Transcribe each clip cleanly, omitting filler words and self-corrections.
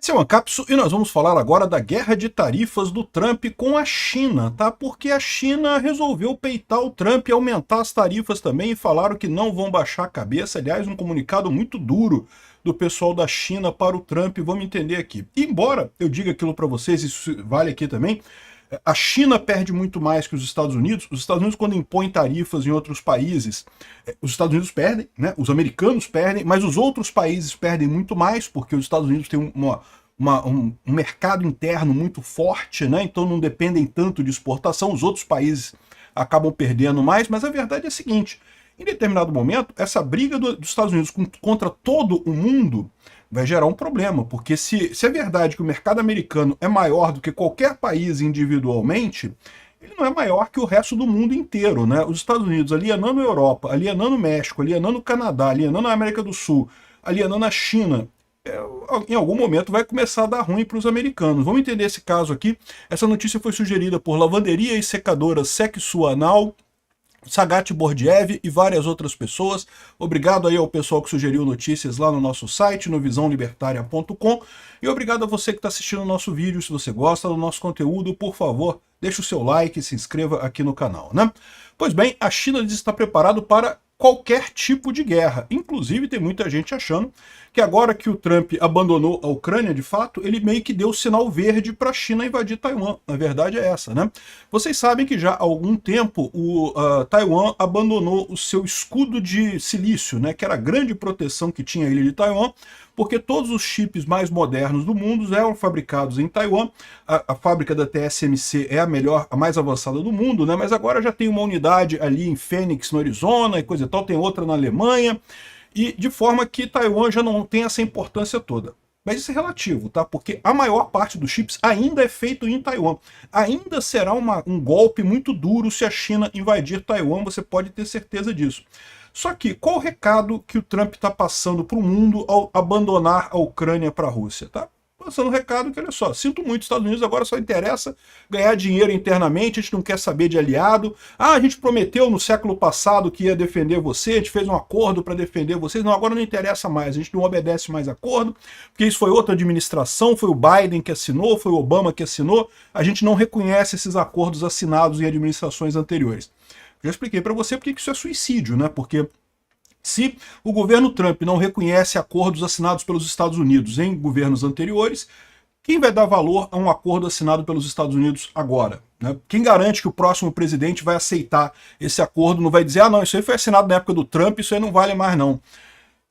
Esse é o Ancapsu e nós vamos falar agora da guerra de tarifas do Trump com a China, tá? Porque a China resolveu peitar o Trump e aumentar as tarifas também e falaram que não vão baixar a cabeça. Aliás, um comunicado muito duro do pessoal da China para o Trump, vamos entender aqui. Embora eu diga aquilo para vocês, isso vale aqui também, a China perde muito mais que os Estados Unidos. Os Estados Unidos, quando impõem tarifas em outros países, os Estados Unidos perdem, né? Os americanos perdem, mas os outros países perdem muito mais, porque os Estados Unidos têm um mercado interno muito forte, né? Então não dependem tanto de exportação. Os outros países acabam perdendo mais, mas a verdade é a seguinte: em determinado momento, essa briga dos Estados Unidos contra todo o mundo vai gerar um problema, porque se é verdade que o mercado americano é maior do que qualquer país individualmente, ele não é maior que o resto do mundo inteiro, né? Os Estados Unidos alienando a Europa, alienando o México, alienando o Canadá, alienando a América do Sul, alienando a China, em algum momento vai começar a dar ruim para os americanos. Vamos entender esse caso aqui. Essa notícia foi sugerida por Lavanderia e Secadora Sexo Anal, Sagat Bordiev e várias outras pessoas. Obrigado aí ao pessoal que sugeriu notícias lá no nosso site, no visãolibertaria.com, e obrigado a você que está assistindo o nosso vídeo. Se você gosta do nosso conteúdo, por favor, deixe o seu like e se inscreva aqui no canal, né? Pois bem, a China está preparada para qualquer tipo de guerra. Inclusive, tem muita gente achando que agora que o Trump abandonou a Ucrânia, de fato, ele meio que deu o sinal verde para a China invadir Taiwan. A verdade é essa, né? Vocês sabem que já há algum tempo o Taiwan abandonou o seu escudo de silício, né? Que era a grande proteção que tinha a ilha de Taiwan, porque todos os chips mais modernos do mundo eram fabricados em Taiwan. A fábrica da TSMC é a melhor, a mais avançada do mundo, né? Mas agora já tem uma unidade ali em Phoenix, no Arizona, e coisa e tal, tem outra na Alemanha, e de forma que Taiwan já não tem essa importância toda. Mas isso é relativo, tá? Porque a maior parte dos chips ainda é feito em Taiwan. Ainda será um golpe muito duro se a China invadir Taiwan, você pode ter certeza disso. Só que qual o recado que o Trump está passando para o mundo ao abandonar a Ucrânia para a Rússia? Tá passando um recado que, olha só, sinto muito, Estados Unidos agora só interessa ganhar dinheiro internamente, a gente não quer saber de aliado. Ah, a gente prometeu no século passado que ia defender você, a gente fez um acordo para defender vocês, não, agora não interessa mais, a gente não obedece mais acordo, porque isso foi outra administração, foi o Biden que assinou, foi o Obama que assinou, a gente não reconhece esses acordos assinados em administrações anteriores. Já expliquei para você porque isso é suicídio, né? Porque se o governo Trump não reconhece acordos assinados pelos Estados Unidos em governos anteriores, quem vai dar valor a um acordo assinado pelos Estados Unidos agora? Né? Quem garante que o próximo presidente vai aceitar esse acordo, não vai dizer, ah não, isso aí foi assinado na época do Trump, isso aí não vale mais não.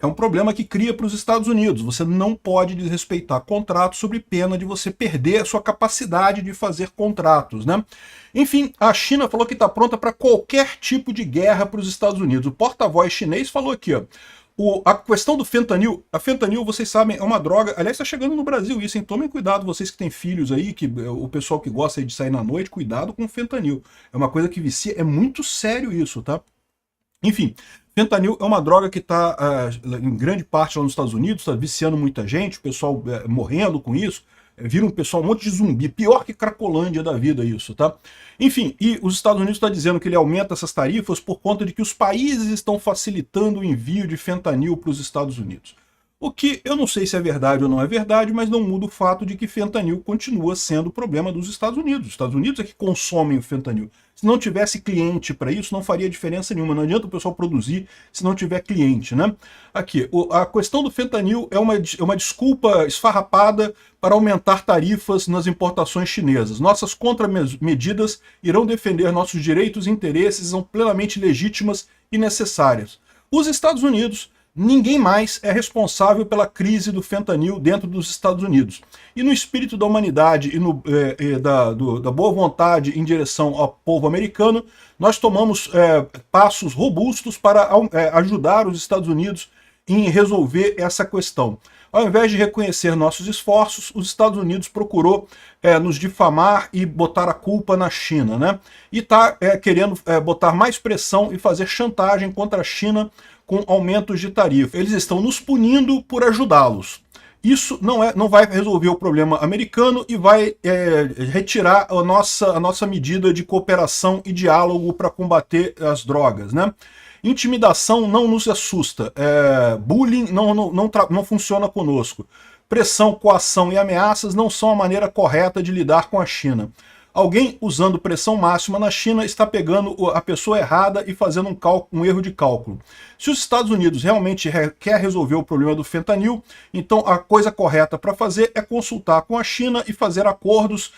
É um problema que cria para os Estados Unidos. Você não pode desrespeitar contratos sob pena de você perder a sua capacidade de fazer contratos, né? Enfim, a China falou que está pronta para qualquer tipo de guerra para os Estados Unidos. O porta-voz chinês falou aqui, ó, a questão do fentanil, a fentanil, vocês sabem, é uma droga, aliás, está chegando no Brasil isso, hein? Tomem cuidado, vocês que têm filhos aí, que o pessoal que gosta aí de sair na noite, cuidado com o fentanil. É uma coisa que vicia, é muito sério isso, tá? Enfim, fentanil é uma droga que está, em grande parte lá nos Estados Unidos, está viciando muita gente, o pessoal morrendo com isso, vira um pessoal, um monte de zumbi, pior que Cracolândia da vida isso, tá? Enfim, e os Estados Unidos está dizendo que ele aumenta essas tarifas por conta de que os países estão facilitando o envio de fentanil para os Estados Unidos. O que eu não sei se é verdade ou não é verdade, mas não muda o fato de que fentanil continua sendo o problema dos Estados Unidos. Os Estados Unidos é que consomem o fentanil. Se não tivesse cliente para isso, não faria diferença nenhuma. Não adianta o pessoal produzir se não tiver cliente, né? Aqui, a questão do fentanil é uma desculpa esfarrapada para aumentar tarifas nas importações chinesas. Nossas contramedidas irão defender nossos direitos e interesses, são plenamente legítimas e necessárias. Os Estados Unidos, ninguém mais é responsável pela crise do fentanil dentro dos Estados Unidos. E no espírito da humanidade e da boa vontade em direção ao povo americano, nós tomamos passos robustos para ajudar os Estados Unidos em resolver essa questão. Ao invés de reconhecer nossos esforços, os Estados Unidos procurou nos difamar e botar a culpa na China, né? E está querendo botar mais pressão e fazer chantagem contra a China com aumentos de tarifa. Eles estão nos punindo por ajudá-los. Isso não vai resolver o problema americano e vai retirar a nossa medida de cooperação e diálogo para combater as drogas, né? Intimidação não nos assusta, bullying não funciona conosco. Pressão, coação e ameaças não são a maneira correta de lidar com a China. Alguém usando pressão máxima na China está pegando a pessoa errada e fazendo um erro de cálculo. Se os Estados Unidos realmente quer resolver o problema do fentanil, então a coisa correta para fazer é consultar com a China e fazer acordos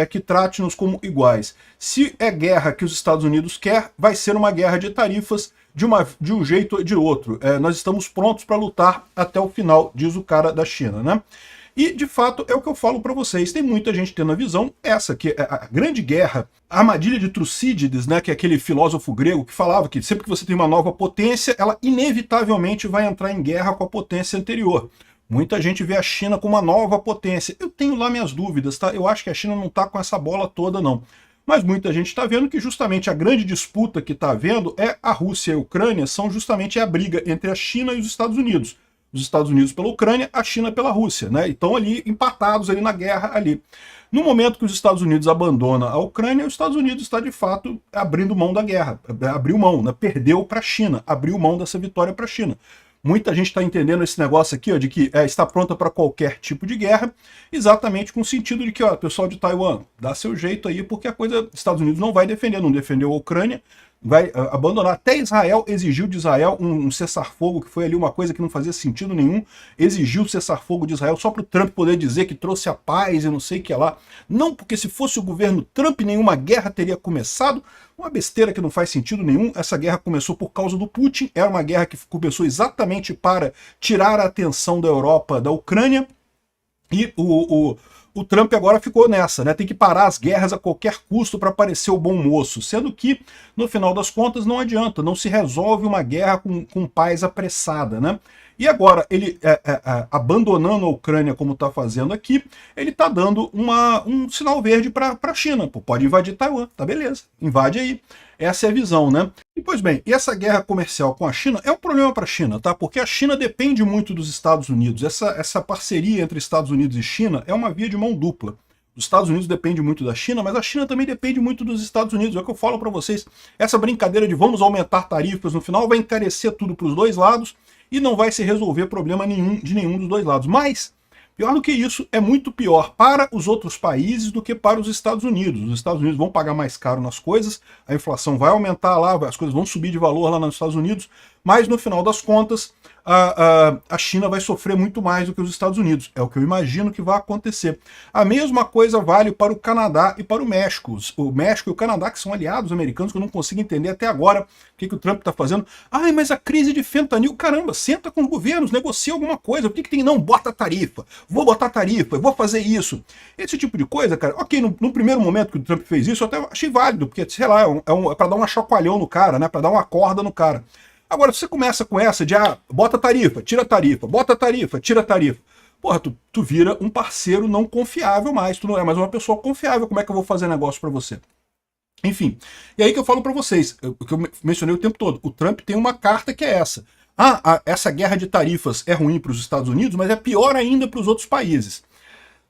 que trate-nos como iguais. Se é guerra que os Estados Unidos quer, vai ser uma guerra de tarifas de um jeito ou de outro. Nós estamos prontos para lutar até o final, diz o cara da China, né? E, de fato, é o que eu falo para vocês. Tem muita gente tendo a visão essa, que a grande guerra, a armadilha de Tucídides, né, que é aquele filósofo grego que falava que sempre que você tem uma nova potência, ela inevitavelmente vai entrar em guerra com a potência anterior. Muita gente vê a China como uma nova potência. Eu tenho lá minhas dúvidas, tá? Eu acho que a China não está com essa bola toda, não. Mas muita gente está vendo que justamente a grande disputa que está havendo é a Rússia e a Ucrânia, são justamente a briga entre a China e os Estados Unidos. Os Estados Unidos pela Ucrânia, a China pela Rússia, né? Estão ali empatados ali na guerra ali. No momento que os Estados Unidos abandonam a Ucrânia, os Estados Unidos está de fato abrindo mão da guerra, abriu mão, né? Perdeu para a China, abriu mão dessa vitória para a China. Muita gente está entendendo esse negócio aqui, ó, de que está pronta para qualquer tipo de guerra, exatamente com o sentido de que, ó, pessoal de Taiwan, dá seu jeito aí, porque a coisa, Estados Unidos não vai defender, não defendeu a Ucrânia, vai abandonar. Até Israel exigiu de Israel um cessar-fogo, que foi ali uma coisa que não fazia sentido nenhum, exigiu o cessar-fogo de Israel só para o Trump poder dizer que trouxe a paz e não sei o que lá. Não, porque se fosse o governo Trump, nenhuma guerra teria começado. Uma besteira que não faz sentido nenhum. Essa guerra começou por causa do Putin, era uma guerra que começou exatamente para tirar a atenção da Europa da Ucrânia, e o Trump agora ficou nessa, né? Tem que parar as guerras a qualquer custo para parecer o bom moço, sendo que, no final das contas, não adianta, não se resolve uma guerra com paz apressada, né? E agora, ele, abandonando a Ucrânia como está fazendo aqui, ele está dando um sinal verde para a China. Pô, pode invadir Taiwan, tá beleza, invade aí. Essa é a visão, né? E, pois bem, e essa guerra comercial com a China é um problema para a China, tá? Porque a China depende muito dos Estados Unidos. Essa parceria entre Estados Unidos e China é uma via de mão dupla. Os Estados Unidos depende muito da China, mas a China também depende muito dos Estados Unidos. É o que eu falo para vocês. Essa brincadeira de vamos aumentar tarifas no final vai encarecer tudo para os dois lados e não vai se resolver problema nenhum de nenhum dos dois lados. Mas, pior do que isso, é muito pior para os outros países do que para os Estados Unidos. Os Estados Unidos vão pagar mais caro nas coisas, a inflação vai aumentar lá, as coisas vão subir de valor lá nos Estados Unidos, mas no final das contas, a China vai sofrer muito mais do que os Estados Unidos. É o que eu imagino que vai acontecer. A mesma coisa vale para o Canadá e para o México. O México e o Canadá, que são aliados americanos, que eu não consigo entender até agora o que o Trump está fazendo. Ai, mas a crise de fentanil, caramba, senta com os governos, negocia alguma coisa. Por que tem? Não, bota tarifa. Vou botar tarifa, vou fazer isso. Esse tipo de coisa, cara, ok, no primeiro momento que o Trump fez isso, eu até achei válido, porque, sei lá, é para dar uma chacoalhão no cara, né, para dar uma corda no cara. Agora, se você começa com essa de, bota tarifa, tira tarifa, bota tarifa, tira tarifa, porra, tu vira um parceiro não confiável mais, tu não é mais uma pessoa confiável, como é que eu vou fazer negócio para você? Enfim, e aí que eu falo para vocês, o que eu mencionei o tempo todo, o Trump tem uma carta que é essa. Essa guerra de tarifas é ruim para os Estados Unidos, mas é pior ainda para os outros países.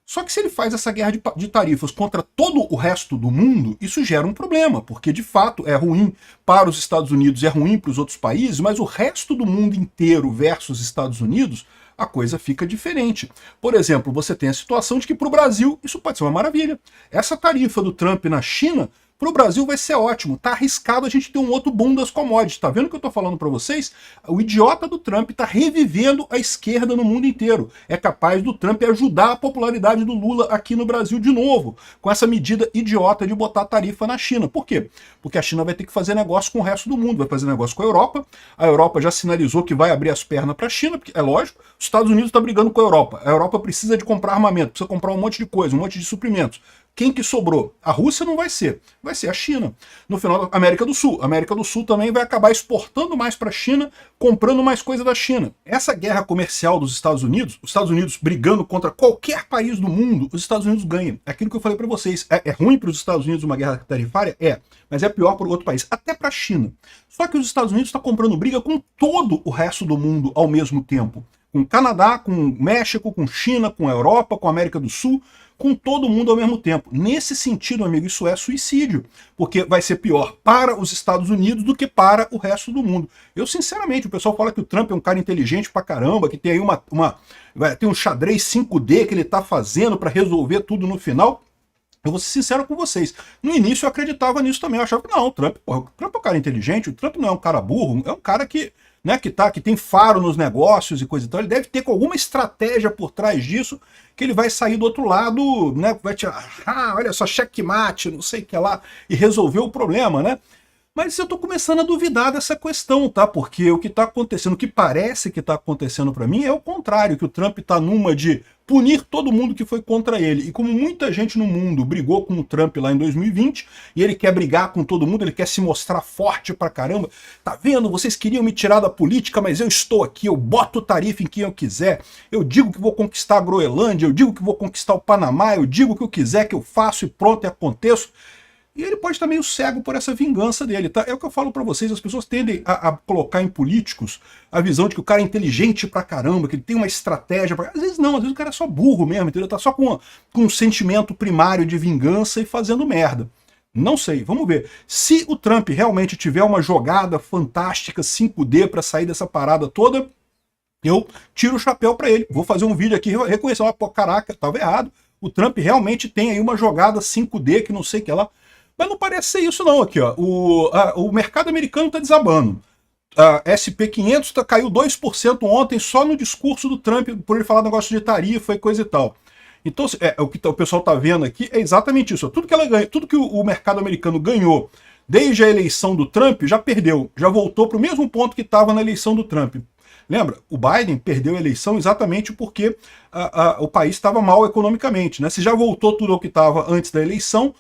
Só que se ele faz essa guerra de tarifas contra todo o resto do mundo, isso gera um problema, porque de fato é ruim para os Estados Unidos e é ruim para os outros países, mas o resto do mundo inteiro versus Estados Unidos, a coisa fica diferente. Por exemplo, você tem a situação de que para o Brasil isso pode ser uma maravilha. Essa tarifa do Trump na China, para o Brasil vai ser ótimo. Tá arriscado a gente ter um outro boom das commodities. Tá vendo o que eu tô falando para vocês? O idiota do Trump tá revivendo a esquerda no mundo inteiro. É capaz do Trump ajudar a popularidade do Lula aqui no Brasil de novo, com essa medida idiota de botar tarifa na China. Por quê? Porque a China vai ter que fazer negócio com o resto do mundo, vai fazer negócio com a Europa. A Europa já sinalizou que vai abrir as pernas para a China, porque é lógico, os Estados Unidos está brigando com a Europa. A Europa precisa de comprar armamento, precisa comprar um monte de coisa, um monte de suprimentos. Quem que sobrou? A Rússia não vai ser a China. No final, a América do Sul. A América do Sul também vai acabar exportando mais para a China, comprando mais coisa da China. Essa guerra comercial dos Estados Unidos, os Estados Unidos brigando contra qualquer país do mundo, os Estados Unidos ganham. É aquilo que eu falei para vocês. É ruim para os Estados Unidos uma guerra tarifária? É. Mas é pior para o outro país, até para a China. Só que os Estados Unidos estão comprando briga com todo o resto do mundo ao mesmo tempo. com o Canadá, com o México, com China, com a Europa, com a América do Sul, com todo mundo ao mesmo tempo. Nesse sentido, amigo, isso é suicídio, porque vai ser pior para os Estados Unidos do que para o resto do mundo. Eu, sinceramente, o pessoal fala que o Trump é um cara inteligente pra caramba, que tem aí tem um xadrez 5D que ele tá fazendo para resolver tudo no final. Eu vou ser sincero com vocês. No início eu acreditava nisso também. Eu achava que não, o Trump é um cara inteligente, o Trump não é um cara burro, é um cara que, né, que tem faro nos negócios e coisa e tal. Ele deve ter alguma estratégia por trás disso, que ele vai sair do outro lado, né? Vai tirar, olha só, checkmate, não sei o que lá, e resolver o problema, né? Mas eu tô começando a duvidar dessa questão, tá? Porque o que tá acontecendo, o que parece que tá acontecendo para mim é o contrário, que o Trump tá numa de punir todo mundo que foi contra ele. E como muita gente no mundo brigou com o Trump lá em 2020, e ele quer brigar com todo mundo, ele quer se mostrar forte pra caramba. Tá vendo? Vocês queriam me tirar da política, mas eu estou aqui, eu boto tarifa em quem eu quiser. Eu digo que vou conquistar a Groenlândia, eu digo que vou conquistar o Panamá, eu digo o que eu quiser que eu faço e pronto, e aconteço. E ele pode estar meio cego por essa vingança dele, tá? É o que eu falo pra vocês, as pessoas tendem a colocar em políticos a visão de que o cara é inteligente pra caramba, que ele tem uma estratégia pra... Às vezes não, às vezes o cara é só burro mesmo, entendeu? Tá só com um sentimento primário de vingança e fazendo merda. Não sei, vamos ver. Se o Trump realmente tiver uma jogada fantástica 5D pra sair dessa parada toda, eu tiro o chapéu pra ele. Vou fazer um vídeo aqui, reconhecer, pô, caraca, tava errado. O Trump realmente tem aí uma jogada 5D que não sei o que lá. Mas não parece ser isso não aqui, ó. O mercado americano está desabando. A SP500 caiu 2% ontem só no discurso do Trump, por ele falar negócio de tarifa e coisa e tal. Então, o que o pessoal está vendo aqui é exatamente isso. Tudo que ela ganha, tudo que o mercado americano ganhou desde a eleição do Trump já perdeu, já voltou para o mesmo ponto que estava na eleição do Trump. Lembra? O Biden perdeu a eleição exatamente porque o país estava mal economicamente, né? Se já voltou tudo ao que estava antes da eleição,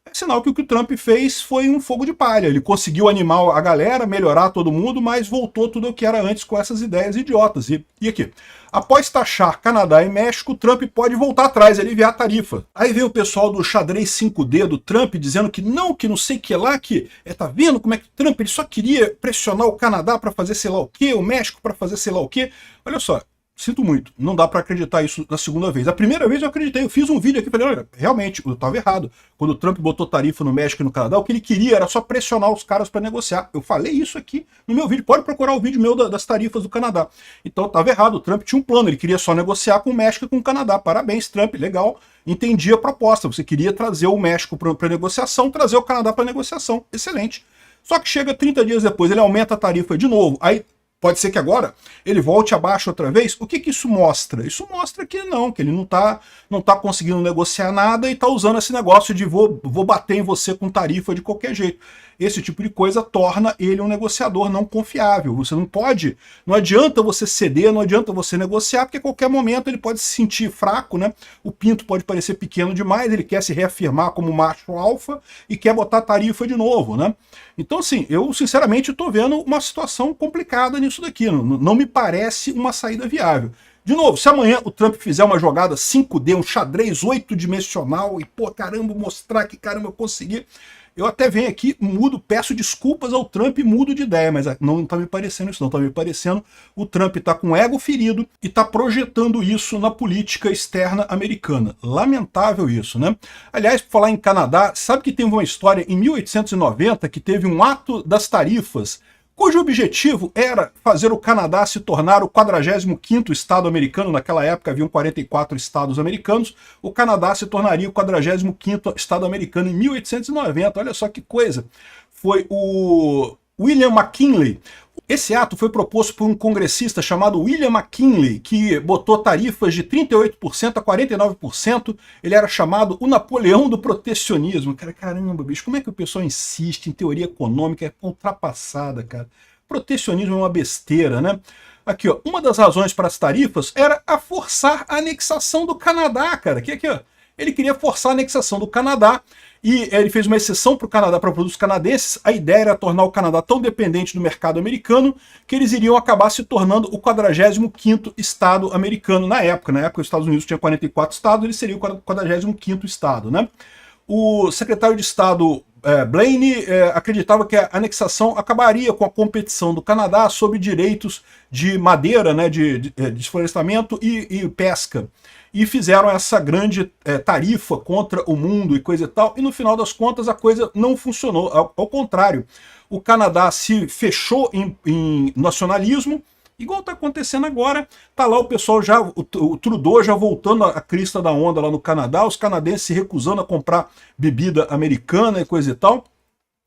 é sinal que o que o Trump fez foi um fogo de palha. Ele conseguiu animar a galera, melhorar todo mundo, mas voltou tudo o que era antes com essas ideias idiotas. E aqui, após taxar Canadá e México, Trump pode voltar atrás, aliviar a tarifa. Aí vem o pessoal do xadrez 5D do Trump dizendo que não sei que lá, que tá vendo como é que o Trump ele só queria pressionar o Canadá para fazer sei lá o quê, o México para fazer sei lá o quê. Olha só, sinto muito, não dá pra acreditar isso na segunda vez. A primeira vez eu acreditei, eu fiz um vídeo aqui e falei, olha, realmente, eu tava errado. Quando o Trump botou tarifa no México e no Canadá, o que ele queria era só pressionar os caras pra negociar. Eu falei isso aqui no meu vídeo, pode procurar o vídeo meu das tarifas do Canadá. Então eu tava errado, o Trump tinha um plano, ele queria só negociar com o México e com o Canadá. Parabéns, Trump, legal, entendi a proposta. Você queria trazer o México pra negociação, trazer o Canadá pra negociação, excelente. Só que chega 30 dias depois, ele aumenta a tarifa de novo, aí pode ser que agora ele volte abaixo outra vez. O que isso mostra? Isso mostra que ele não tá conseguindo negociar nada e tá usando esse negócio de vou bater em você com tarifa de qualquer jeito. Esse tipo de coisa torna ele um negociador não confiável. Você não adianta você ceder, não adianta você negociar, porque a qualquer momento ele pode se sentir fraco, né? O pinto pode parecer pequeno demais, ele quer se reafirmar como macho alfa e quer botar tarifa de novo, né? Então, assim, eu sinceramente estou vendo uma situação complicada nisso daqui. Não me parece uma saída viável. De novo, se amanhã o Trump fizer uma jogada 5D, um xadrez 8-dimensional e, pô, caramba, mostrar que, caramba, eu consegui, eu até venho aqui, peço desculpas ao Trump e mudo de ideia, mas não tá me parecendo isso, não tá me parecendo. O Trump tá com o ego ferido e tá projetando isso na política externa americana. Lamentável isso, né? Aliás, por falar em Canadá, sabe que tem uma história em 1890 que teve um ato das tarifas, cujo objetivo era fazer o Canadá se tornar o 45º estado americano. Naquela época haviam 44 estados americanos, o Canadá se tornaria o 45º estado americano em 1890, olha só que coisa. Foi o William McKinley. Esse ato foi proposto por um congressista chamado William McKinley, que botou tarifas de 38% a 49%. Ele era chamado o Napoleão do protecionismo. Cara, caramba, bicho, como é que o pessoal insiste em teoria econômica? É ultrapassada, cara. Protecionismo é uma besteira, né? Aqui, ó, uma das razões para as tarifas era a forçar a anexação do Canadá, cara. Aqui, ó. Ele queria forçar a anexação do Canadá e ele fez uma exceção para o Canadá, para produtos canadenses. A ideia era tornar o Canadá tão dependente do mercado americano que eles iriam acabar se tornando o 45º estado americano na época. Na época os Estados Unidos tinha 44 estados, ele seria o 45º estado, né? O secretário de Estado Blaine acreditava que a anexação acabaria com a competição do Canadá sobre direitos de madeira, né, de desflorestamento e pesca. E fizeram essa grande tarifa contra o mundo e coisa e tal, e no final das contas a coisa não funcionou. Ao contrário, o Canadá se fechou em nacionalismo, igual está acontecendo agora. Tá lá o pessoal já, o Trudeau já voltando a crista da onda lá no Canadá, os canadenses se recusando a comprar bebida americana e coisa e tal.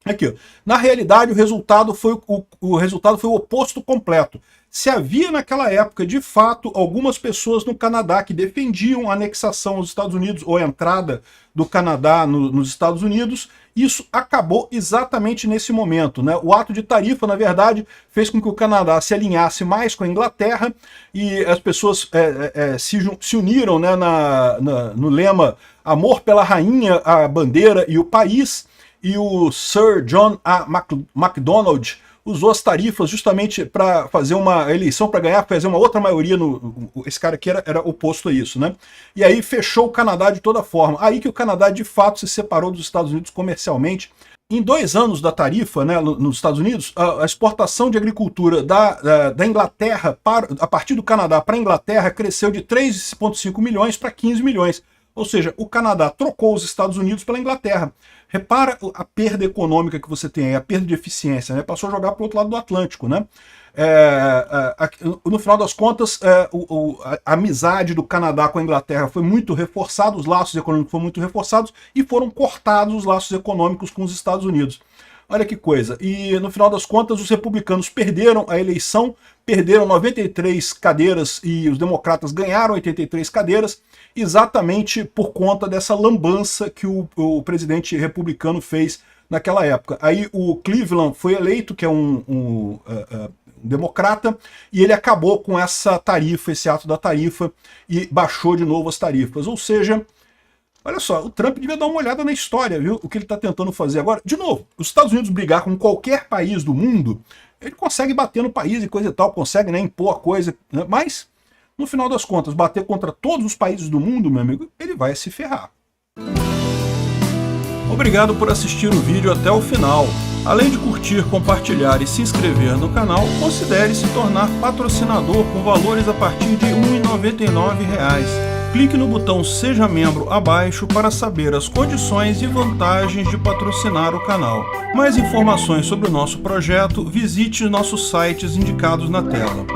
Aqui, ó. Na realidade, o resultado foi o oposto completo. Se havia naquela época, de fato, algumas pessoas no Canadá que defendiam a anexação aos Estados Unidos ou a entrada do Canadá nos Estados Unidos, isso acabou exatamente nesse momento, né? O ato de tarifa, na verdade, fez com que o Canadá se alinhasse mais com a Inglaterra e as pessoas se uniram, né, no lema Amor pela Rainha, a Bandeira e o País, e o Sir John A. Macdonald usou as tarifas justamente para fazer uma eleição, para ganhar, fazer uma outra maioria. Esse cara aqui era oposto a isso, né? E aí fechou o Canadá de toda forma. Aí que o Canadá de fato se separou dos Estados Unidos comercialmente. Em 2 anos da tarifa, né, nos Estados Unidos, a exportação de agricultura da Inglaterra, a partir do Canadá para a Inglaterra, cresceu de 3,5 milhões para 15 milhões. Ou seja, o Canadá trocou os Estados Unidos pela Inglaterra. Repara a perda econômica que você tem aí, a perda de eficiência, né? Passou a jogar para o outro lado do Atlântico, né? No final das contas, a amizade do Canadá com a Inglaterra foi muito reforçada, os laços econômicos foram muito reforçados e foram cortados os laços econômicos com os Estados Unidos. Olha que coisa. E no final das contas, os republicanos perderam a eleição, perderam 93 cadeiras e os democratas ganharam 83 cadeiras, exatamente por conta dessa lambança que o presidente republicano fez naquela época. Aí o Cleveland foi eleito, que é um democrata, e ele acabou com essa tarifa, esse ato da tarifa, e baixou de novo as tarifas. Ou seja, olha só, o Trump devia dar uma olhada na história, viu? O que ele está tentando fazer agora. De novo, os Estados Unidos brigar com qualquer país do mundo, ele consegue bater no país e coisa e tal, consegue, né, impor a coisa, né? Mas, no final das contas, bater contra todos os países do mundo, meu amigo, ele vai se ferrar. Obrigado por assistir o vídeo até o final. Além de curtir, compartilhar e se inscrever no canal, considere se tornar patrocinador com valores a partir de R$ 1,99. Clique no botão Seja Membro abaixo para saber as condições e vantagens de patrocinar o canal. Mais informações sobre o nosso projeto, visite nossos sites indicados na tela.